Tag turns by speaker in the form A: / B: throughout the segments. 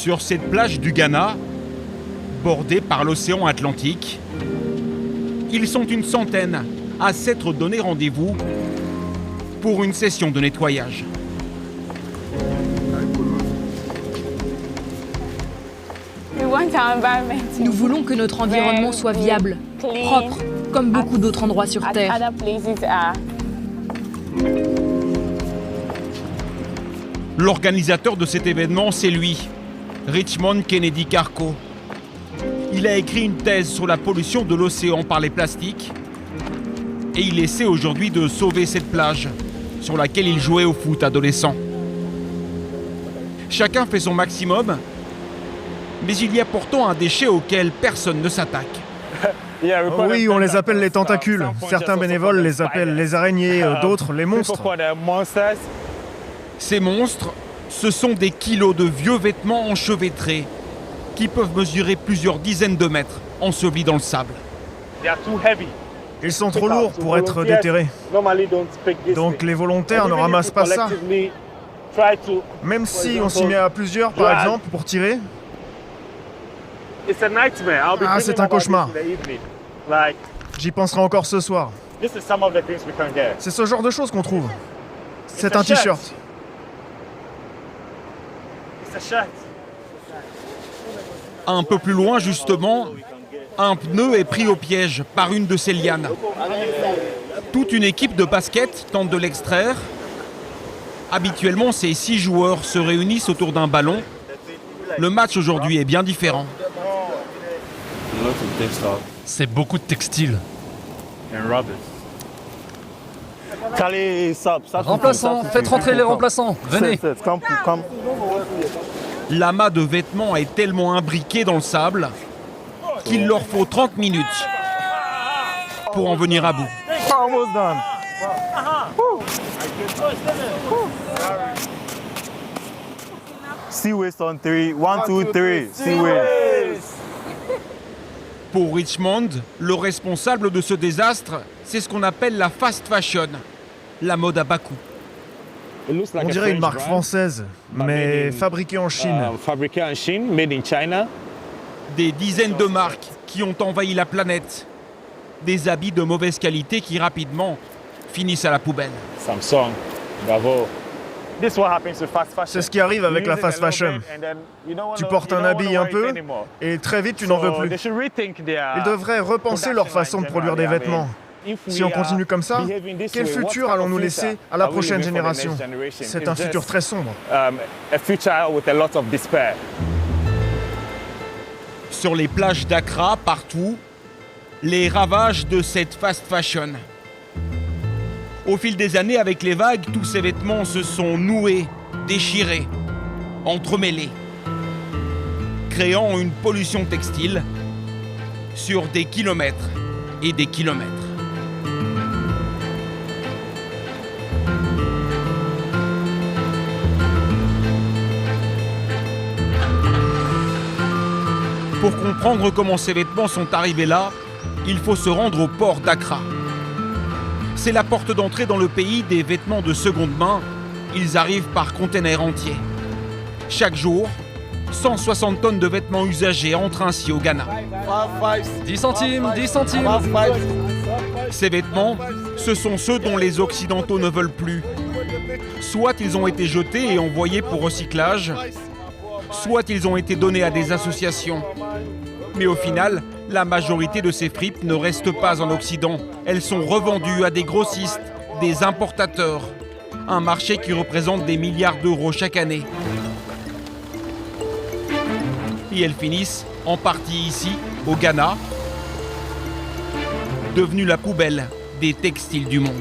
A: Sur cette plage du Ghana, bordée par l'océan Atlantique, ils sont une centaine à s'être donné rendez-vous pour une session de nettoyage.
B: Nous voulons que notre environnement soit viable, propre, comme beaucoup d'autres endroits sur Terre.
A: L'organisateur de cet événement, c'est lui, Richmond Kennedy Carco. Il a écrit une thèse sur la pollution de l'océan par les plastiques et il essaie aujourd'hui de sauver cette plage sur laquelle il jouait au foot adolescent. Chacun fait son maximum, mais il y a pourtant un déchet auquel personne ne s'attaque.
C: Oui, on les appelle les tentacules. Certains bénévoles les appellent les araignées, d'autres les monstres.
A: Ces monstres, ce sont des kilos de vieux vêtements enchevêtrés qui peuvent mesurer plusieurs dizaines de mètres ensevelis dans le sable.
C: Ils sont trop lourds pour être déterrés. Donc les volontaires ne ramassent pas ça. Même si on s'y met à plusieurs, par exemple, pour tirer. Ah, c'est un cauchemar. J'y penserai encore ce soir. C'est ce genre de choses qu'on trouve. C'est un t-shirt.
A: Un peu plus loin, justement, un pneu est pris au piège par une de ces lianes. Toute une équipe de basket tente de l'extraire. Habituellement, ces 6 joueurs se réunissent autour d'un ballon. Le match aujourd'hui est bien différent.
D: C'est beaucoup de textiles. Remplaçants, faites rentrer les remplaçants, venez.
A: L'amas de vêtements est tellement imbriqué dans le sable qu'il leur faut 30 minutes pour en venir à bout.
E: Sea waste on 3. 1, 2, 3. Sea waste.
A: Pour Richmond, le responsable de ce désastre, c'est ce qu'on appelle la fast fashion, la mode à bas coût.
C: On dirait une marque française, mais fabriquée en Chine.
A: Des dizaines de marques qui ont envahi la planète. Des habits de mauvaise qualité qui rapidement finissent à la poubelle.
E: Samsung, bravo.
C: C'est ce qui arrive avec la fast fashion. Tu portes un habit un peu et très vite tu n'en veux plus. Ils devraient repenser leur façon de produire des vêtements. Si on continue comme ça, quel futur allons-nous laisser à la prochaine génération? C'est un futur très sombre.
A: Sur les plages d'Accra, partout, les ravages de cette fast fashion. Au fil des années, avec les vagues, tous ces vêtements se sont noués, déchirés, entremêlés, créant une pollution textile sur des kilomètres et des kilomètres. Pour comprendre comment ces vêtements sont arrivés là, il faut se rendre au port d'Accra. C'est la porte d'entrée dans le pays des vêtements de seconde main. Ils arrivent par containers entiers. Chaque jour, 160 tonnes de vêtements usagés entrent ainsi au Ghana.
D: 10 centimes, 10 centimes.
A: Ces vêtements, ce sont ceux dont les Occidentaux ne veulent plus. Soit ils ont été jetés et envoyés pour recyclage, soit ils ont été donnés à des associations. Mais au final, la majorité de ces fripes ne restent pas en Occident. Elles sont revendues à des grossistes, des importateurs. Un marché qui représente des milliards d'euros chaque année. Et elles finissent en partie ici, au Ghana, devenue la poubelle des textiles du monde.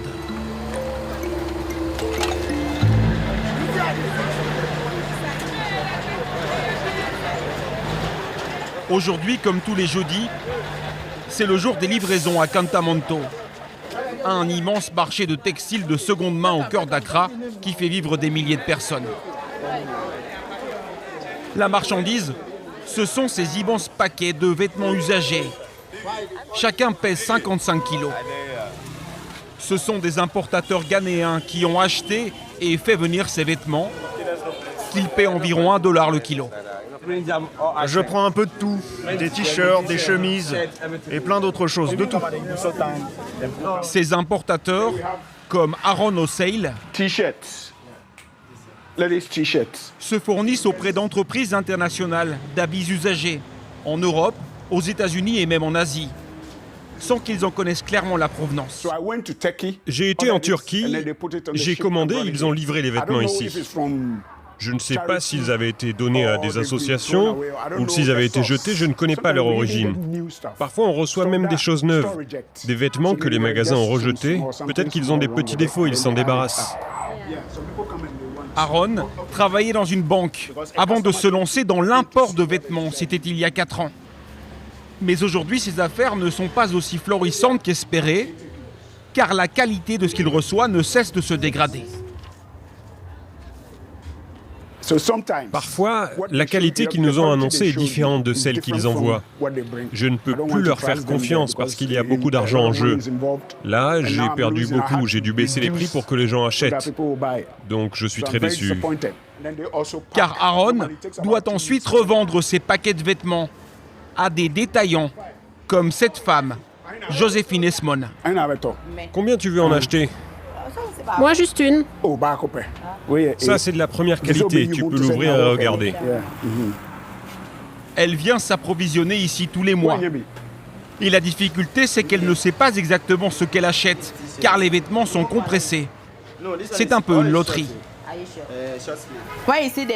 A: Aujourd'hui, comme tous les jeudis, c'est le jour des livraisons à Kantamanto, un immense marché de textiles de seconde main au cœur d'Accra qui fait vivre des milliers de personnes. La marchandise, ce sont ces immenses paquets de vêtements usagés. Chacun pèse 55 kilos. Ce sont des importateurs ghanéens qui ont acheté et fait venir ces vêtements, qu'ils paient environ $1 le kilo.
C: Je prends un peu de tout. Des t-shirts, des chemises et plein d'autres choses, de tout.
A: Ces importateurs, comme Aaron O'Seil,
F: T-shirts. Ladies t-shirts.
A: se fournissent auprès d'entreprises internationales d'habits usagés, en Europe, aux États-Unis et même en Asie, sans qu'ils en connaissent clairement la provenance.
F: So I went to Turkey.
G: J'ai été en Turquie, j'ai commandé, ils ont livré les vêtements ici. Je ne sais pas s'ils avaient été donnés à des associations ou s'ils avaient été jetés, je ne connais pas leur origine. Parfois on reçoit même des choses neuves, des vêtements que les magasins ont rejetés, peut-être qu'ils ont des petits défauts, ils s'en débarrassent.
A: Aaron travaillait dans une banque avant de se lancer dans l'import de vêtements, c'était il y a 4 ans. Mais aujourd'hui, ses affaires ne sont pas aussi florissantes qu'espérées, car la qualité de ce qu'il reçoit ne cesse de se dégrader.
G: Parfois, la qualité qu'ils nous ont annoncée est différente de celle qu'ils envoient. Je ne peux plus leur faire confiance parce qu'il y a beaucoup d'argent en jeu. Là, j'ai perdu beaucoup, j'ai dû baisser les prix pour que les gens achètent. Donc je suis très déçu.
A: Car Aaron doit ensuite revendre ses paquets de vêtements à des détaillants, comme cette femme, Joséphine Esmond.
G: Combien tu veux en acheter?
B: Moi, juste une.
G: Ça, c'est de la première qualité, tu peux l'ouvrir et regarder.
A: Elle vient s'approvisionner ici tous les mois. Et la difficulté, c'est qu'elle ne sait pas exactement ce qu'elle achète, car les vêtements sont compressés. C'est un peu une loterie.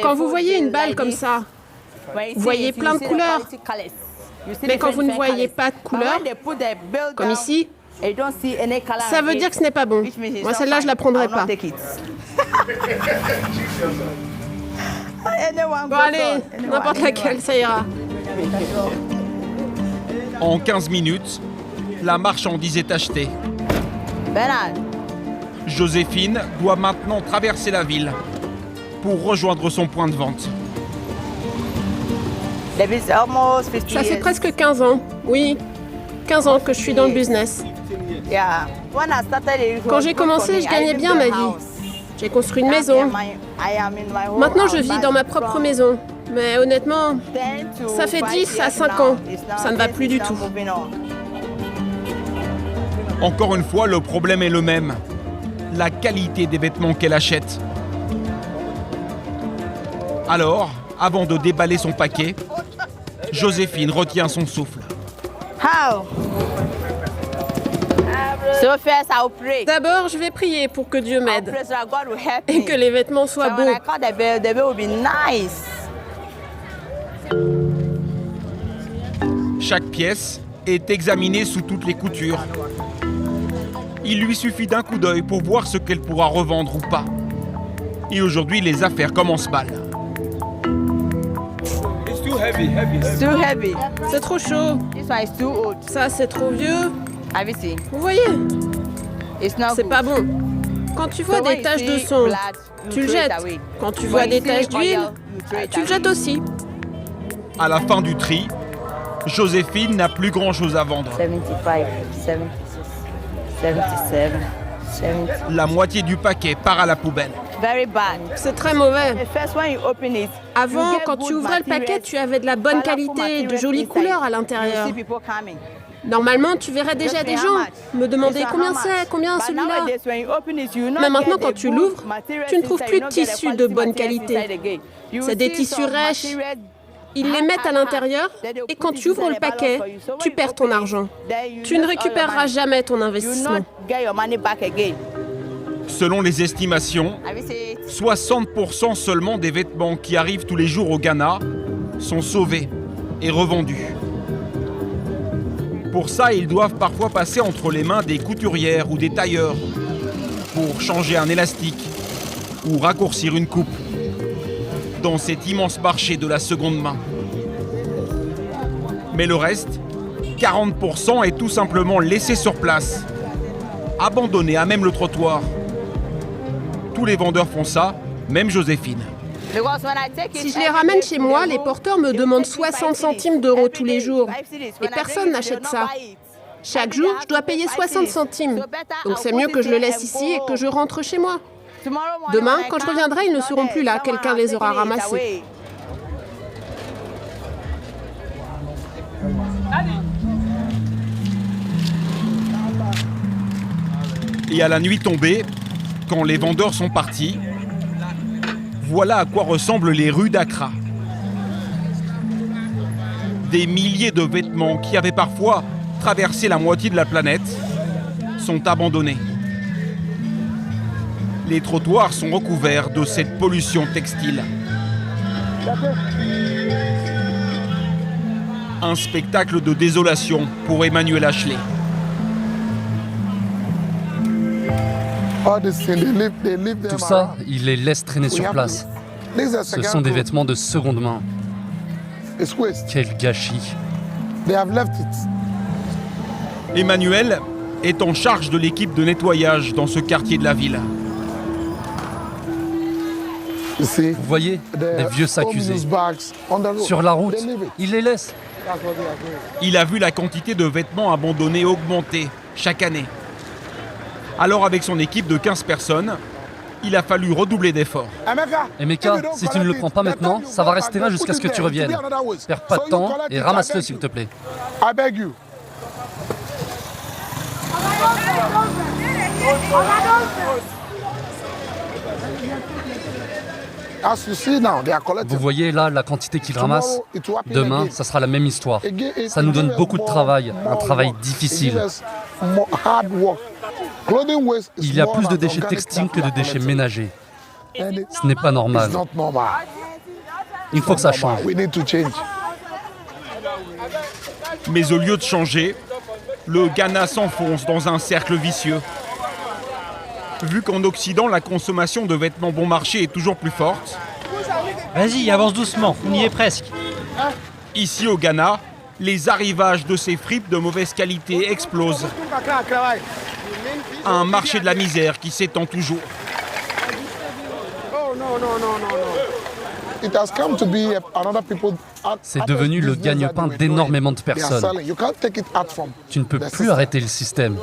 H: Quand vous voyez une balle comme ça, vous voyez plein de couleurs. Mais quand vous ne voyez pas de couleurs, comme ici, ça veut dire que ce n'est pas bon. Moi, celle-là, je la prendrai pas. Bon, allez, n'importe laquelle, ça ira.
A: En 15 minutes, la marchandise est achetée. Joséphine doit maintenant traverser la ville pour rejoindre son point de vente.
H: Ça fait presque 15 ans, oui, 15 ans que je suis dans le business. Quand j'ai commencé, je gagnais bien ma vie. J'ai construit une maison. Maintenant, je vis dans ma propre maison. Mais honnêtement, ça fait 10 à 5 ans. Ça ne va plus du tout.
A: Encore une fois, le problème est le même. La qualité des vêtements qu'elle achète. Alors, avant de déballer son paquet, Joséphine retient son souffle.
H: D'abord, je vais prier pour que Dieu m'aide et que les vêtements soient beaux.
A: Chaque pièce est examinée sous toutes les coutures. Il lui suffit d'un coup d'œil pour voir ce qu'elle pourra revendre ou pas. Et aujourd'hui, les affaires commencent mal.
H: C'est trop chaud. Ça, c'est trop vieux. Vous voyez? C'est pas bon. Quand tu vois des taches de sang, tu le jettes. Quand tu vois des taches d'huile, tu le jettes aussi.
A: À la fin du tri, Joséphine n'a plus grand-chose à vendre.
I: 75, 76, 77, 70.
A: La moitié du paquet part à la poubelle.
H: C'est très mauvais. Avant, quand tu ouvrais le paquet, tu avais de la bonne qualité, de jolies couleurs à l'intérieur. Normalement, tu verrais déjà des gens me demander combien c'est, combien celui-là. Mais maintenant, quand tu l'ouvres, tu ne trouves plus de tissus de bonne qualité. C'est des tissus rêches. Ils les mettent à l'intérieur et quand tu ouvres le paquet, tu perds ton argent. Tu ne récupéreras jamais ton investissement.
A: Selon les estimations, 60% seulement des vêtements qui arrivent tous les jours au Ghana sont sauvés et revendus. Pour ça, ils doivent parfois passer entre les mains des couturières ou des tailleurs pour changer un élastique ou raccourcir une coupe dans cet immense marché de la seconde main. Mais le reste, 40% est tout simplement laissé sur place, abandonné à même le trottoir. Tous les vendeurs font ça, même Joséphine.
H: Si je les ramène chez moi, les porteurs me demandent 60 centimes d'euros tous les jours. Et personne n'achète ça. Chaque jour, je dois payer 60 centimes. Donc c'est mieux que je le laisse ici et que je rentre chez moi. Demain, quand je reviendrai, ils ne seront plus là. Quelqu'un les aura ramassés.
A: Et à la nuit tombée, quand les vendeurs sont partis, voilà à quoi ressemblent les rues d'Accra. Des milliers de vêtements qui avaient parfois traversé la moitié de la planète sont abandonnés. Les trottoirs sont recouverts de cette pollution textile. Un spectacle de désolation pour Emmanuel Ashley.
D: Tout ça, il les laisse traîner sur place. Ce sont des vêtements de seconde main. Quel gâchis.
A: Emmanuel est en charge de l'équipe de nettoyage dans ce quartier de la ville.
D: Vous voyez, des vieux sacs usés. Sur la route, il les laisse.
A: Il a vu la quantité de vêtements abandonnés augmenter chaque année. Alors avec son équipe de 15 personnes, il a fallu redoubler d'efforts.
D: Emeka, si tu ne le prends pas maintenant, ça va rester là jusqu'à ce que tu reviennes. Perds pas de temps et ramasse-le s'il te plaît. Vous voyez là la quantité qu'il ramasse. Demain, ça sera la même histoire. Ça nous donne beaucoup de travail, un travail difficile. Il y a plus de déchets textiles que de déchets ménagers. Ce n'est pas normal. Il faut que ça change.
A: Mais au lieu de changer, le Ghana s'enfonce dans un cercle vicieux. Vu qu'en Occident, la consommation de vêtements bon marché est toujours plus forte.
J: Vas-y, avance doucement, on y est presque.
A: Ici au Ghana, les arrivages de ces fripes de mauvaise qualité explosent. Un marché de la misère qui s'étend toujours.
D: C'est devenu le gagne-pain d'énormément de personnes. Tu ne peux plus arrêter le système.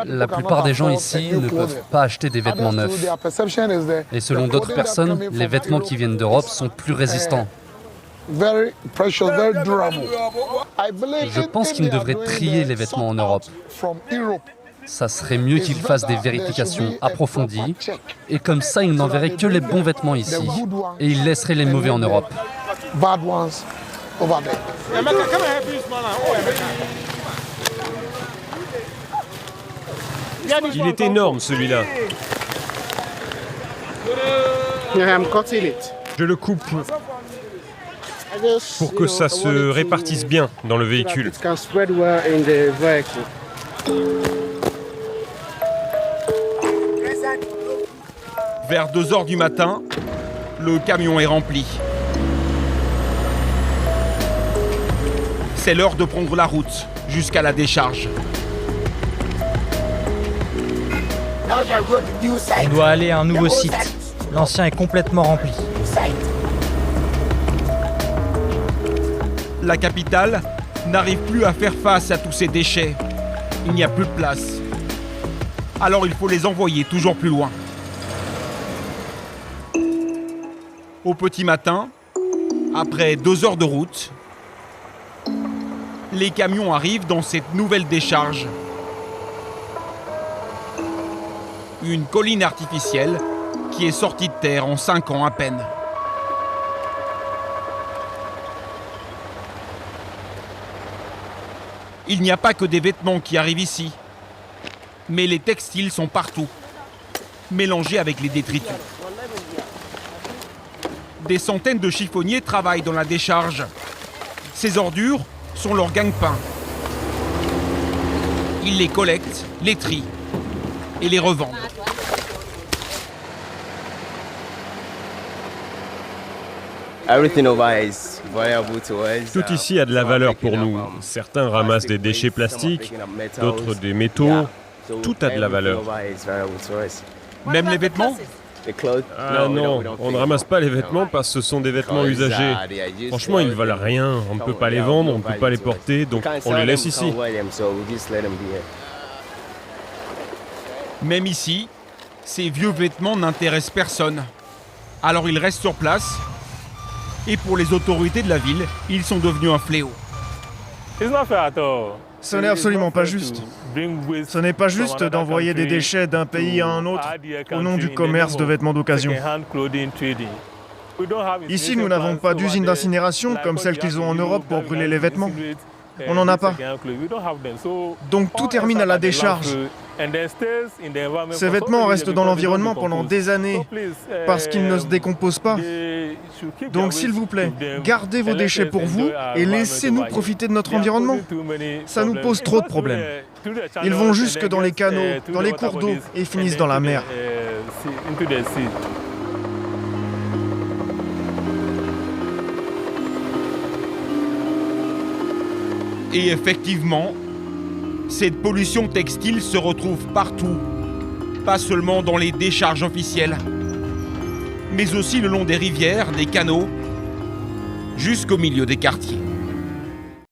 D: La plupart des gens ici ne peuvent pas acheter des vêtements neufs. Et selon d'autres personnes, les vêtements qui viennent d'Europe sont plus résistants. Je pense qu'ils devraient trier les vêtements en Europe. Ça serait mieux qu'ils fassent des vérifications approfondies. Et comme ça, ils n'enverraient que les bons vêtements ici. Et ils laisseraient les mauvais en Europe.
G: Il est énorme celui-là. Je le coupe pour que ça se répartisse bien dans le véhicule.
A: Vers 2h du matin, le camion est rempli. C'est l'heure de prendre la route jusqu'à la décharge.
J: On doit aller à un nouveau site. L'ancien est complètement rempli.
A: La capitale n'arrive plus à faire face à tous ces déchets. Il n'y a plus de place. Alors il faut les envoyer toujours plus loin. Au petit matin, après 2 heures de route, les camions arrivent dans cette nouvelle décharge. Une colline artificielle qui est sortie de terre en 5 ans à peine. Il n'y a pas que des vêtements qui arrivent ici, mais les textiles sont partout, mélangés avec les détritus. Des centaines de chiffonniers travaillent dans la décharge. Ces ordures sont leur gagne-pain. Ils les collectent, les trient et les revendent.
G: Tout ici a de la valeur pour nous. Certains ramassent des déchets plastiques, d'autres des métaux. Tout a de la valeur.
A: Même les vêtements ?
G: Ah non, on ne ramasse pas les vêtements parce que ce sont des vêtements usagés. Franchement, ils ne valent rien. On ne peut pas les vendre, on ne peut pas les porter, donc on les laisse ici.
A: Même ici, ces vieux vêtements n'intéressent personne. Alors ils restent sur place. Et pour les autorités de la ville, ils sont devenus un fléau.
C: Ce n'est absolument pas juste. Ce n'est pas juste d'envoyer des déchets d'un pays à un autre au nom du commerce de vêtements d'occasion. Ici, nous n'avons pas d'usine d'incinération comme celle qu'ils ont en Europe pour brûler les vêtements. On n'en a pas. Donc tout termine à la décharge. Ces vêtements restent dans l'environnement pendant des années parce qu'ils ne se décomposent pas. Donc s'il vous plaît, gardez vos déchets pour vous et laissez-nous profiter de notre environnement. Ça nous pose trop de problèmes. Ils vont jusque dans les canaux, dans les cours d'eau et finissent dans la mer.
A: Et effectivement, cette pollution textile se retrouve partout, pas seulement dans les décharges officielles, mais aussi le long des rivières, des canaux, jusqu'au milieu des quartiers.